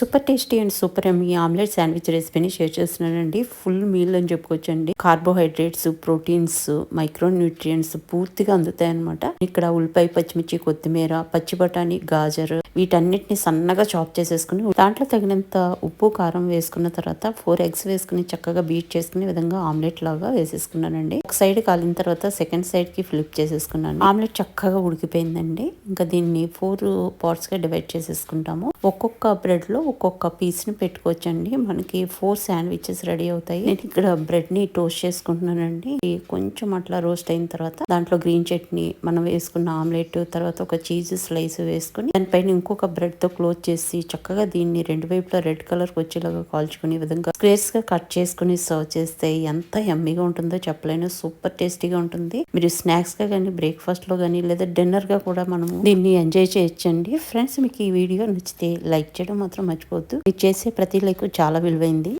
Super tasty and super yummy omelette sandwich రెసిపీని share చేస్తున్నానండి. Full meal అని చెప్పుకోవచ్చండి. Carbohydrates, proteins, micro nutrients పూర్తిగా అందుతాయి అనమాట. ఇక్కడ ఉల్లిపాయ, పచ్చిమిర్చి, కొత్తిమీర, పచ్చి బఠానీ, గాజర్ వీటన్నిటిని సన్నగా చాప్ చేసేసుకుని దాంట్లో తగినంత ఉప్పు, కారం వేసుకున్న తర్వాత 4 eggs వేసుకుని చక్కగా బీట్ చేసుకునే విధంగా ఆమ్లెట్ లాగా వేసేసుకున్నానండి. ఒక సైడ్ కాలిన తర్వాత సెకండ్ సైడ్ కి ఫ్లిప్ చేసేసుకున్నాను. ఆమ్లెట్ చక్కగా ఉడికిపోయిందండి. ఇంకా దీన్ని 4 parts గా డివైడ్ చేసేసుకుంటాము. ఒక్కొక్క బ్రెడ్ లో ఒక్కొక్క పీస్ ని పెట్టుకోవచ్చండి. మనకి 4 శాండ్విచెస్ రెడీ అవుతాయి. నేను ఇక్కడ బ్రెడ్ ని టోస్ట్ చేసుకుంటున్నానండి. కొంచెం అట్లా రోస్ట్ అయిన తర్వాత దాంట్లో గ్రీన్ చట్నీ, మనం వేసుకున్న ఆమ్లెట్, తర్వాత ఒక చీజ్ స్లైస్ వేసుకుని దానిపైన ఇంకొక బ్రెడ్ తో క్లోజ్ చేసి చక్కగా దీన్ని రెండు వైపులా రెడ్ కలర్ వచ్చేలాగా కాల్చుకునే విధంగా స్క్వేర్స్ గా కట్ చేసుకుని సర్వ్ చేస్తే ఎంత యమ్మీగా ఉంటుందో చెప్పలేను. సూపర్ టేస్టీగా ఉంటుంది. మీరు స్నాక్స్ గా కానీ, బ్రేక్ఫాస్ట్ లో కానీ, లేదా డిన్నర్ గా కూడా మనము దీన్ని ఎంజాయ్ చేయొచ్చండి. ఫ్రెండ్స్, మీకు ఈ వీడియో నచ్చితే లైక్ చేయడం మాత్రం మర్చిపోవద్దు. మీరు చేసే ప్రతి లైక్ చాలా విలువైంది.